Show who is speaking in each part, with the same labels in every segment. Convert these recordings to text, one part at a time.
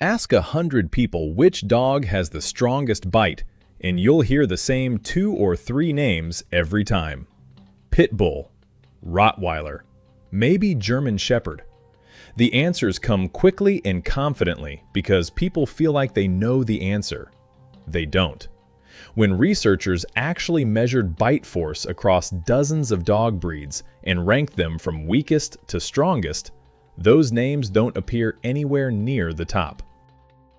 Speaker 1: Ask 100 people which dog has the strongest bite, and you'll hear the same 2 or 3 names every time. Pit Bull, Rottweiler, maybe German Shepherd. The answers come quickly and confidently because people feel like they know the answer. They don't. When researchers actually measured bite force across dozens of dog breeds and ranked them from weakest to strongest, those names don't appear anywhere near the top.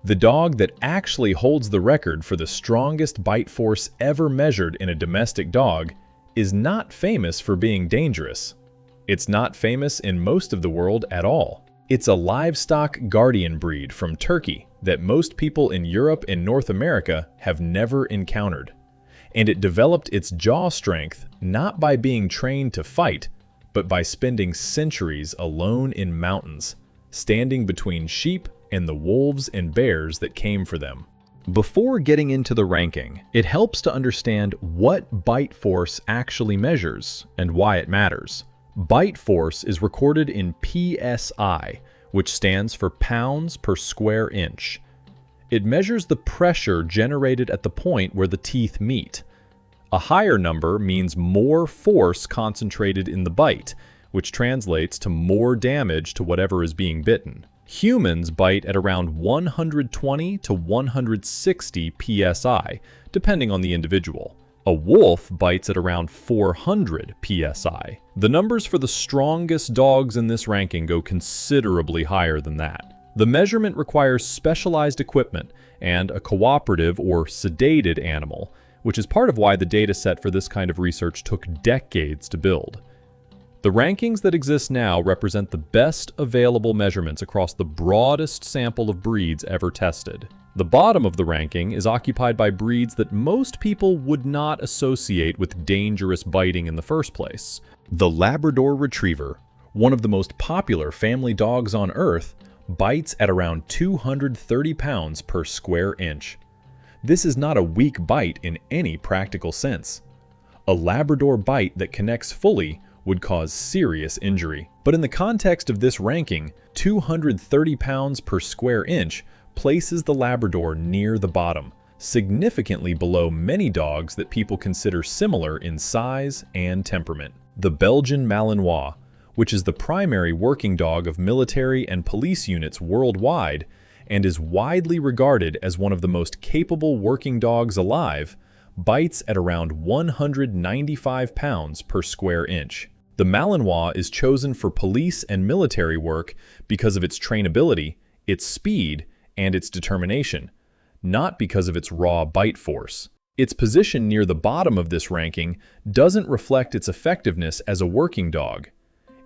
Speaker 1: The dog that actually holds the record for the strongest bite force ever measured in a domestic dog is not famous for being dangerous. It's not famous in most of the world at all. It's a livestock guardian breed from Turkey that most people in Europe and North America have never encountered. And it developed its jaw strength not by being trained to fight, but by spending centuries alone in mountains, standing between sheep and the wolves and bears that came for them. Before getting into the ranking, it helps to understand what bite force actually measures and why it matters. Bite force is recorded in PSI, which stands for pounds per square inch. It measures the pressure generated at the point where the teeth meet. A higher number means more force concentrated in the bite, which translates to more damage to whatever is being bitten. Humans bite at around 120 to 160 psi, depending on the individual. A wolf bites at around 400 psi. The numbers for the strongest dogs in this ranking go considerably higher than that. The measurement requires specialized equipment and a cooperative or sedated animal, which is part of why the data set for this kind of research took decades to build. The rankings that exist now represent the best available measurements across the broadest sample of breeds ever tested. The bottom of the ranking is occupied by breeds that most people would not associate with dangerous biting in the first place. The Labrador Retriever, one of the most popular family dogs on Earth, bites at around 230 pounds per square inch. This is not a weak bite in any practical sense. A Labrador bite that connects fully would cause serious injury. But in the context of this ranking, 230 pounds per square inch places the Labrador near the bottom, significantly below many dogs that people consider similar in size and temperament. The Belgian Malinois, which is the primary working dog of military and police units worldwide and is widely regarded as one of the most capable working dogs alive, bites at around 195 pounds per square inch. The Malinois is chosen for police and military work because of its trainability, its speed, and its determination, not because of its raw bite force. Its position near the bottom of this ranking doesn't reflect its effectiveness as a working dog.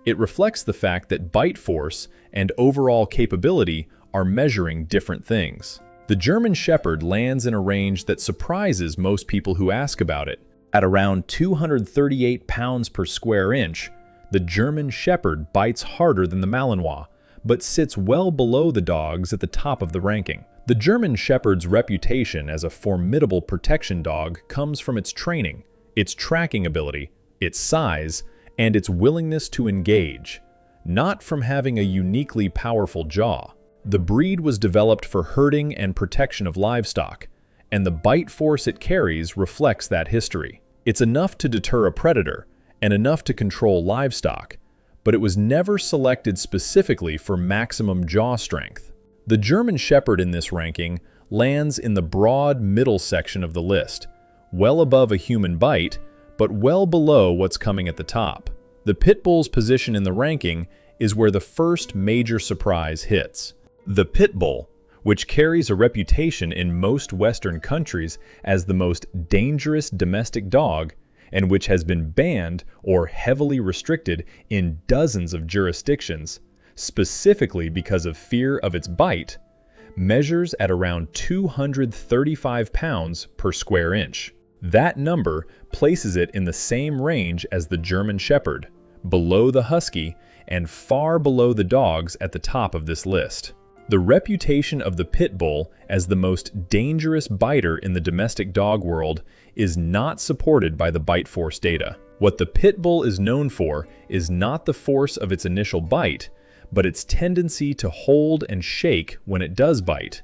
Speaker 1: It reflects the fact that bite force and overall capability are measuring different things. The German Shepherd lands in a range that surprises most people who ask about it. At around 238 pounds per square inch, the German Shepherd bites harder than the Malinois, but sits well below the dogs at the top of the ranking. The German Shepherd's reputation as a formidable protection dog comes from its training, its tracking ability, its size, and its willingness to engage, not from having a uniquely powerful jaw. The breed was developed for herding and protection of livestock, and the bite force it carries reflects that history. It's enough to deter a predator and enough to control livestock, but it was never selected specifically for maximum jaw strength. The German Shepherd in this ranking lands in the broad middle section of the list, well above a human bite, but well below what's coming at the top. The Pit Bull's position in the ranking is where the first major surprise hits. The Pit Bull, which carries a reputation in most Western countries as the most dangerous domestic dog, and which has been banned or heavily restricted in dozens of jurisdictions, specifically because of fear of its bite, measures at around 235 pounds per square inch. That number places it in the same range as the German Shepherd, below the Husky, and far below the dogs at the top of this list. The reputation of the Pit Bull as the most dangerous biter in the domestic dog world is not supported by the bite force data. What the Pit Bull is known for is not the force of its initial bite, but its tendency to hold and shake when it does bite,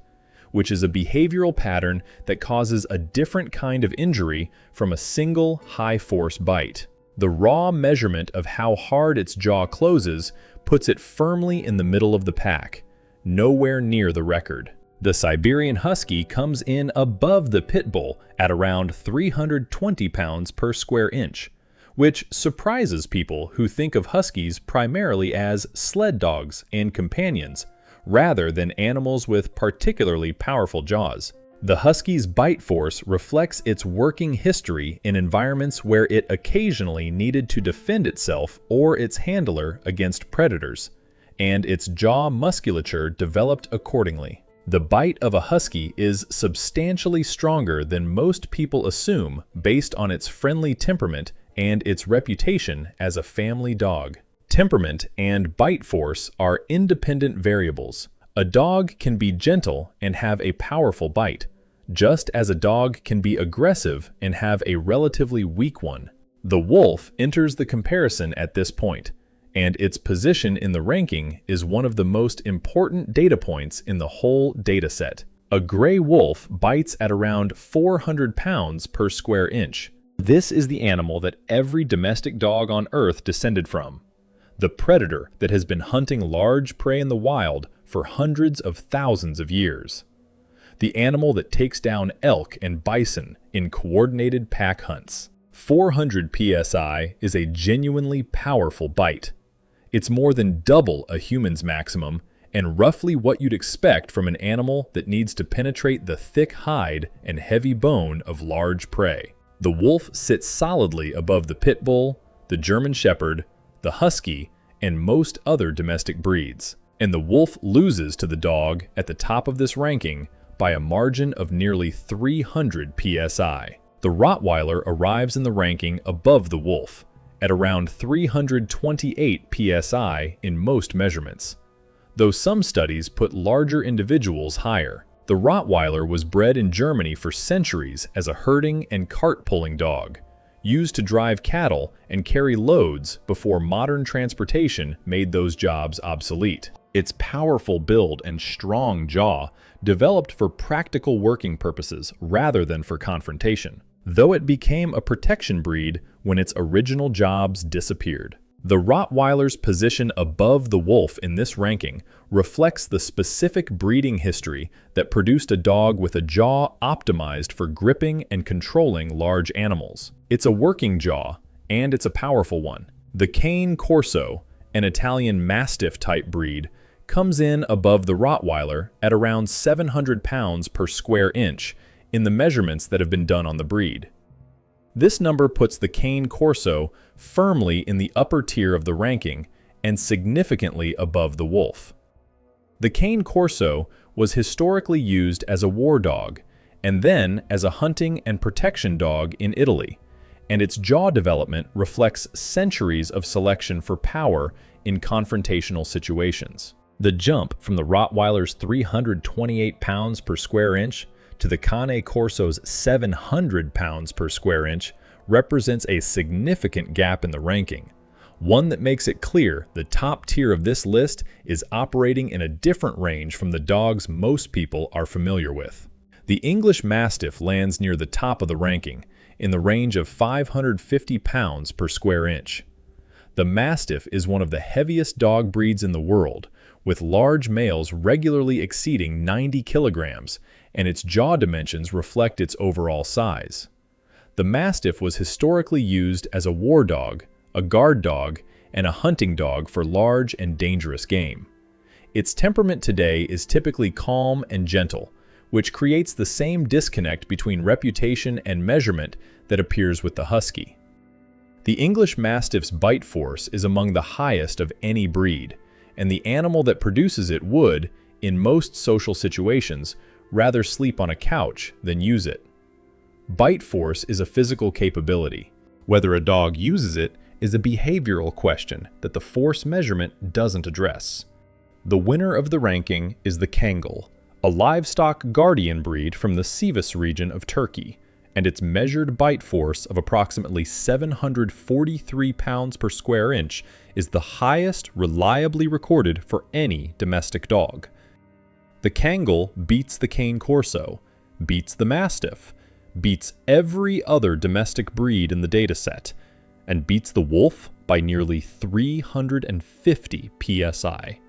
Speaker 1: which is a behavioral pattern that causes a different kind of injury from a single high-force bite. The raw measurement of how hard its jaw closes puts it firmly in the middle of the pack, nowhere near the record. The Siberian Husky comes in above the Pit Bull at around 320 pounds per square inch, which surprises people who think of Huskies primarily as sled dogs and companions, rather than animals with particularly powerful jaws. The Husky's bite force reflects its working history in environments where it occasionally needed to defend itself or its handler against predators, and its jaw musculature developed accordingly. The bite of a Husky is substantially stronger than most people assume based on its friendly temperament and its reputation as a family dog. Temperament and bite force are independent variables. A dog can be gentle and have a powerful bite, just as a dog can be aggressive and have a relatively weak one. The wolf enters the comparison at this point, and its position in the ranking is one of the most important data points in the whole dataset. A gray wolf bites at around 400 pounds per square inch. This is the animal that every domestic dog on Earth descended from, the predator that has been hunting large prey in the wild for hundreds of thousands of years. The animal that takes down elk and bison in coordinated pack hunts. 400 psi is a genuinely powerful bite. It's more than double a human's maximum and roughly what you'd expect from an animal that needs to penetrate the thick hide and heavy bone of large prey. The wolf sits solidly above the pit bull, the German shepherd, the husky, and most other domestic breeds. And the wolf loses to the dog at the top of this ranking by a margin of nearly 300 psi. The Rottweiler arrives in the ranking above the wolf, at around 328 psi in most measurements, though some studies put larger individuals higher. The Rottweiler was bred in Germany for centuries as a herding and cart-pulling dog, used to drive cattle and carry loads before modern transportation made those jobs obsolete. Its powerful build and strong jaw developed for practical working purposes rather than for confrontation, though it became a protection breed when its original jobs disappeared. The Rottweiler's position above the wolf in this ranking reflects the specific breeding history that produced a dog with a jaw optimized for gripping and controlling large animals. It's a working jaw, and it's a powerful one. The Cane Corso, an Italian Mastiff-type breed, comes in above the Rottweiler at around 700 pounds per square inch in the measurements that have been done on the breed. This number puts the Cane Corso firmly in the upper tier of the ranking and significantly above the wolf. The Cane Corso was historically used as a war dog and then as a hunting and protection dog in Italy, and its jaw development reflects centuries of selection for power in confrontational situations. The jump from the Rottweiler's 328 pounds per square inch to the Cane Corso's 700 pounds per square inch represents a significant gap in the ranking, one that makes it clear the top tier of this list is operating in a different range from the dogs most people are familiar with. The English Mastiff lands near the top of the ranking, in the range of 550 pounds per square inch. The Mastiff is one of the heaviest dog breeds in the world, with large males regularly exceeding 90 kilograms, and its jaw dimensions reflect its overall size. The Mastiff was historically used as a war dog, a guard dog, and a hunting dog for large and dangerous game. Its temperament today is typically calm and gentle, which creates the same disconnect between reputation and measurement that appears with the Husky. The English Mastiff's bite force is among the highest of any breed, and the animal that produces it would, in most social situations, rather sleep on a couch than use it. Bite force is a physical capability. Whether a dog uses it is a behavioral question that the force measurement doesn't address. The winner of the ranking is the Kangal, a livestock guardian breed from the Sivas region of Turkey, and its measured bite force of approximately 743 pounds per square inch is the highest reliably recorded for any domestic dog. The Kangal beats the Cane Corso, beats the Mastiff, beats every other domestic breed in the dataset, and beats the Wolf by nearly 350 psi.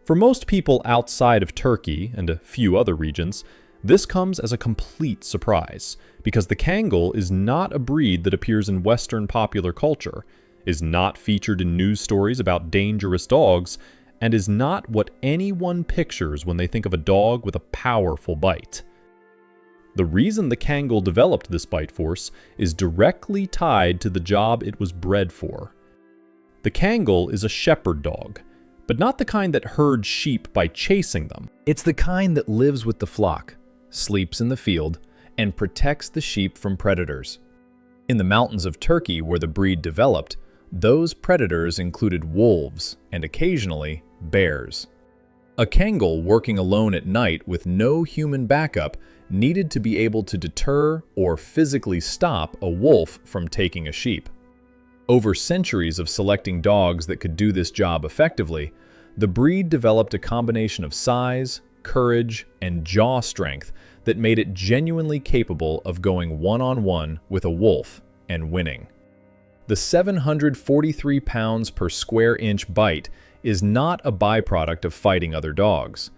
Speaker 1: For most people outside of Turkey and a few other regions, this comes as a complete surprise, because the Kangal is not a breed that appears in Western popular culture, is not featured in news stories about dangerous dogs, and is not what anyone pictures when they think of a dog with a powerful bite. The reason the Kangal developed this bite force is directly tied to the job it was bred for. The Kangal is a shepherd dog, but not the kind that herds sheep by chasing them.
Speaker 2: It's the kind that lives with the flock, sleeps in the field, and protects the sheep from predators. In the mountains of Turkey where the breed developed, those predators included wolves and occasionally bears. A Kangal working alone at night with no human backup needed to be able to deter or physically stop a wolf from taking a sheep. Over centuries of selecting dogs that could do this job effectively, the breed developed a combination of size, courage, and jaw strength that made it genuinely capable of going one-on-one with a wolf and winning. The 743 pounds per square inch bite is not a byproduct of fighting other dogs.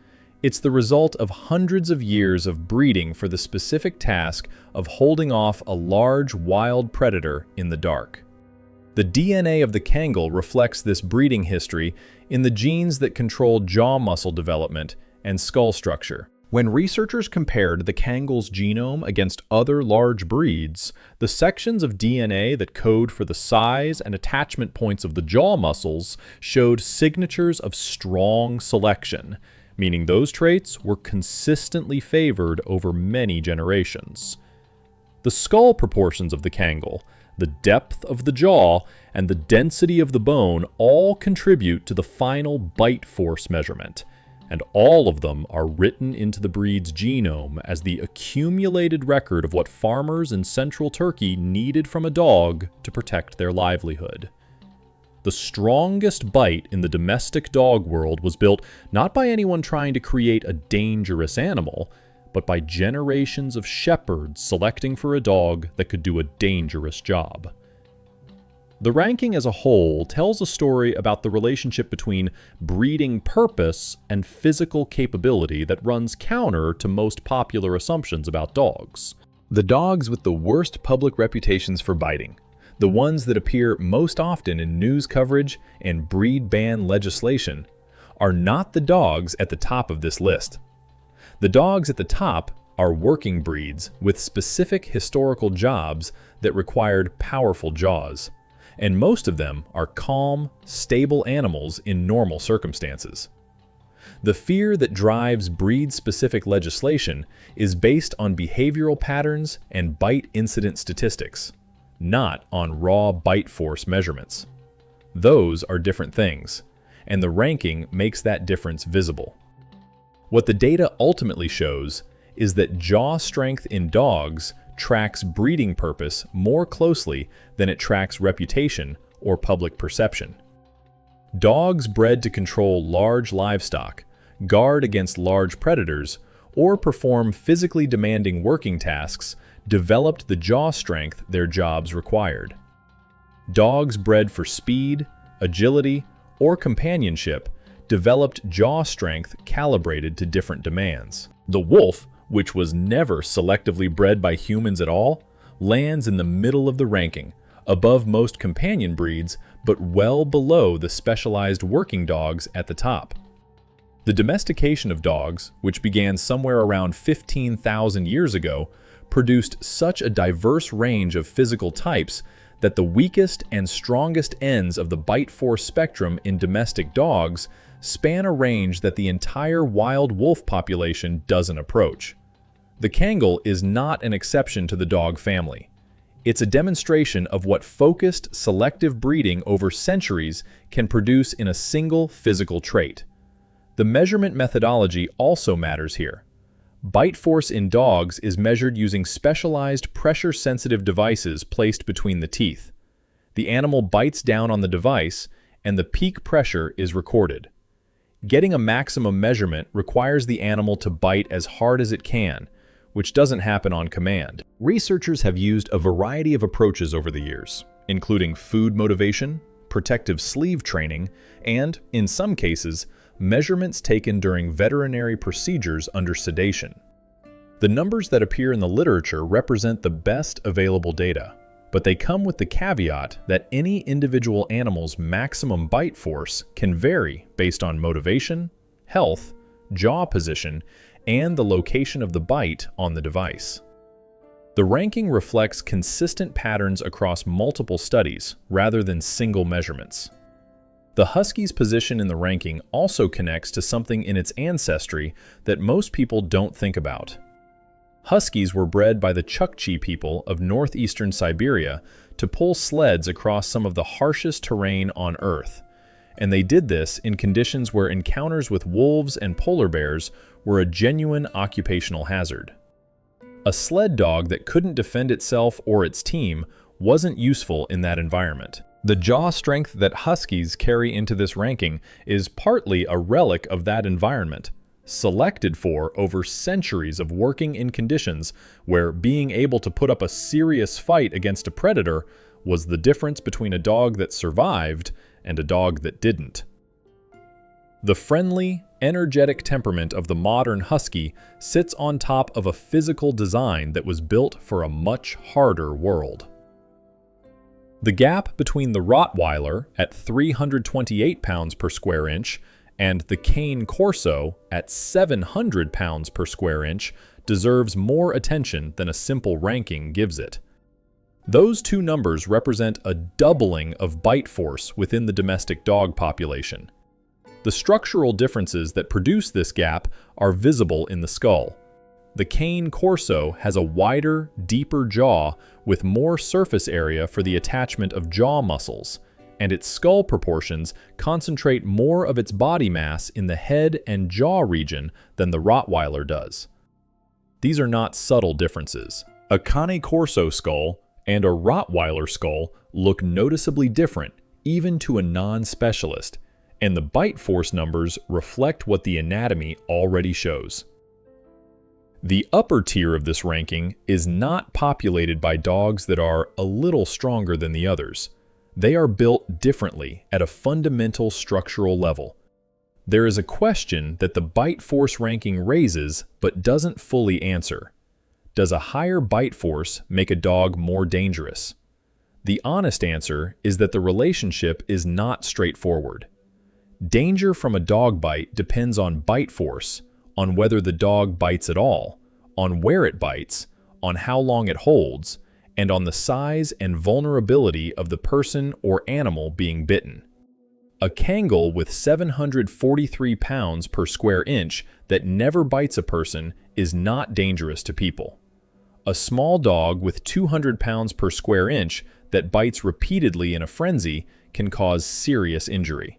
Speaker 2: It's the result of hundreds of years of breeding for the specific task of holding off a large wild predator in the dark. The DNA of the Kangal reflects this breeding history in the genes that control jaw muscle development and skull structure. When researchers compared the Kangal's genome against other large breeds, the sections of DNA that code for the size and attachment points of the jaw muscles showed signatures of strong selection, meaning those traits were consistently favored over many generations. The skull proportions of the Kangal, the depth of the jaw, and the density of the bone all contribute to the final bite force measurement, and all of them are written into the breed's genome as the accumulated record of what farmers in central Turkey needed from a dog to protect their livelihood. The strongest bite in the domestic dog world was built not by anyone trying to create a dangerous animal, but by generations of shepherds selecting for a dog that could do a dangerous job. The ranking as a whole tells a story about the relationship between breeding purpose and physical capability that runs counter to most popular assumptions about dogs. The dogs with the worst public reputations for biting, the ones that appear most often in news coverage and breed ban legislation, are not the dogs at the top of this list. The dogs at the top are working breeds with specific historical jobs that required powerful jaws, and most of them are calm, stable animals in normal circumstances. The fear that drives breed-specific legislation is based on behavioral patterns and bite incident statistics, not on raw bite force measurements. Those are different things, and the ranking makes that difference visible. What the data ultimately shows is that jaw strength in dogs tracks breeding purpose more closely than it tracks reputation or public perception. Dogs bred to control large livestock, guard against large predators, or perform physically demanding working tasks developed the jaw strength their jobs required. Dogs bred for speed, agility, or companionship developed jaw strength calibrated to different demands. The wolf, which was never selectively bred by humans at all, lands in the middle of the ranking, above most companion breeds, but well below the specialized working dogs at the top. The domestication of dogs, which began somewhere around 15,000 years ago, produced such a diverse range of physical types that the weakest and strongest ends of the bite force spectrum in domestic dogs span a range that the entire wild wolf population doesn't approach. The Kangal is not an exception to the dog family. It's a demonstration of what focused, selective breeding over centuries can produce in a single physical trait. The measurement methodology also matters here. Bite force in dogs is measured using specialized pressure-sensitive devices placed between the teeth. The animal bites down on the device, and the peak pressure is recorded. Getting a maximum measurement requires the animal to bite as hard as it can, which doesn't happen on command. Researchers have used a variety of approaches over the years, including food motivation, protective sleeve training, and, in some cases, measurements taken during veterinary procedures under sedation. The numbers that appear in the literature represent the best available data, but they come with the caveat that any individual animal's maximum bite force can vary based on motivation, health, jaw position, and the location of the bite on the device. The ranking reflects consistent patterns across multiple studies rather than single measurements. The husky's position in the ranking also connects to something in its ancestry that most people don't think about. Huskies were bred by the Chukchi people of northeastern Siberia to pull sleds across some of the harshest terrain on Earth, and they did this in conditions where encounters with wolves and polar bears were a genuine occupational hazard. A sled dog that couldn't defend itself or its team wasn't useful in that environment. The jaw strength that huskies carry into this ranking is partly a relic of that environment, selected for over centuries of working in conditions where being able to put up a serious fight against a predator was the difference between a dog that survived and a dog that didn't. The friendly, energetic temperament of the modern husky sits on top of a physical design that was built for a much harder world. The gap between the rottweiler at 328 pounds per square inch and the cane corso at 700 pounds per square inch deserves more attention than a simple ranking gives it. Those two numbers represent a doubling of bite force within the domestic dog population. The structural differences that produce this gap are visible in the skull. The cane corso has a wider, deeper jaw with more surface area for the attachment of jaw muscles, and its skull proportions concentrate more of its body mass in the head and jaw region than the Rottweiler does. These are not subtle differences. A cane corso skull and a Rottweiler skull look noticeably different, even to a non-specialist, and the bite force numbers reflect what the anatomy already shows. The upper tier of this ranking is not populated by dogs that are a little stronger than the others. They are built differently at a fundamental structural level. There is a question that the bite force ranking raises but doesn't fully answer. Does a higher bite force make a dog more dangerous? The honest answer is that the relationship is not straightforward. Danger from a dog bite depends on bite force, on whether the dog bites at all, on where it bites, on how long it holds, and on the size and vulnerability of the person or animal being bitten. A Kangal with 743 pounds per square inch that never bites a person is not dangerous to people. A small dog with 200 pounds per square inch that bites repeatedly in a frenzy can cause serious injury.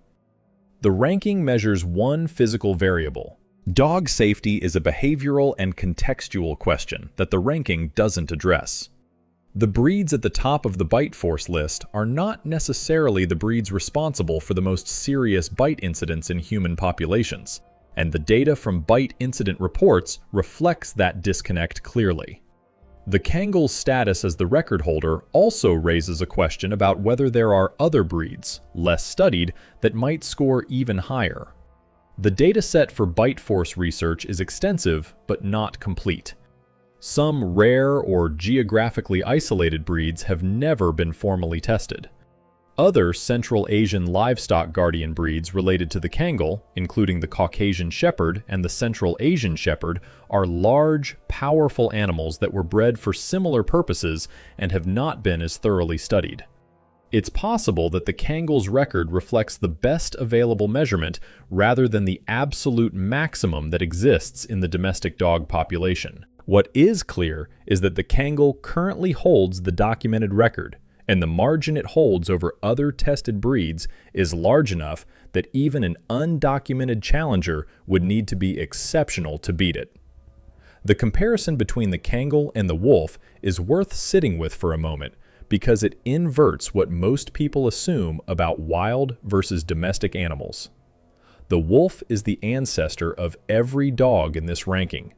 Speaker 2: The ranking measures one physical variable. Dog safety is a behavioral and contextual question that the ranking doesn't address. The breeds at the top of the bite force list are not necessarily the breeds responsible for the most serious bite incidents in human populations, and the data from bite incident reports reflects that disconnect clearly. The Kangal's status as the record holder also raises a question about whether there are other breeds, less studied, that might score even higher. The dataset for bite force research is extensive but not complete. Some rare or geographically isolated breeds have never been formally tested. Other Central Asian livestock guardian breeds related to the Kangal, including the Caucasian Shepherd and the Central Asian Shepherd, are large, powerful animals that were bred for similar purposes and have not been as thoroughly studied. It's possible that the Kangal's record reflects the best available measurement rather than the absolute maximum that exists in the domestic dog population. What is clear is that the Kangal currently holds the documented record, and the margin it holds over other tested breeds is large enough that even an undocumented challenger would need to be exceptional to beat it. The comparison between the Kangal and the wolf is worth sitting with for a moment because it inverts what most people assume about wild versus domestic animals. The wolf is the ancestor of every dog in this ranking.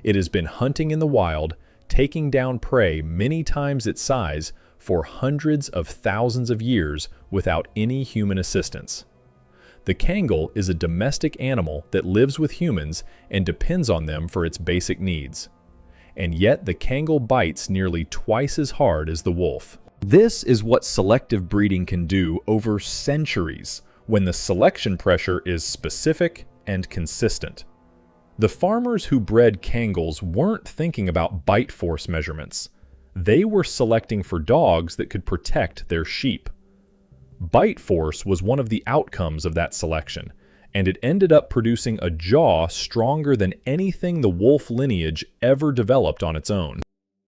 Speaker 2: It has been hunting in the wild, taking down prey many times its size for hundreds of thousands of years without any human assistance. The Kangal is a domestic animal that lives with humans and depends on them for its basic needs. And yet the Kangal bites nearly twice as hard as the wolf. This is what selective breeding can do over centuries when the selection pressure is specific and consistent. The farmers who bred Kangals weren't thinking about bite force measurements. They were selecting for dogs that could protect their sheep. Bite force was one of the outcomes of that selection, and it ended up producing a jaw stronger than anything the wolf lineage ever developed on its own.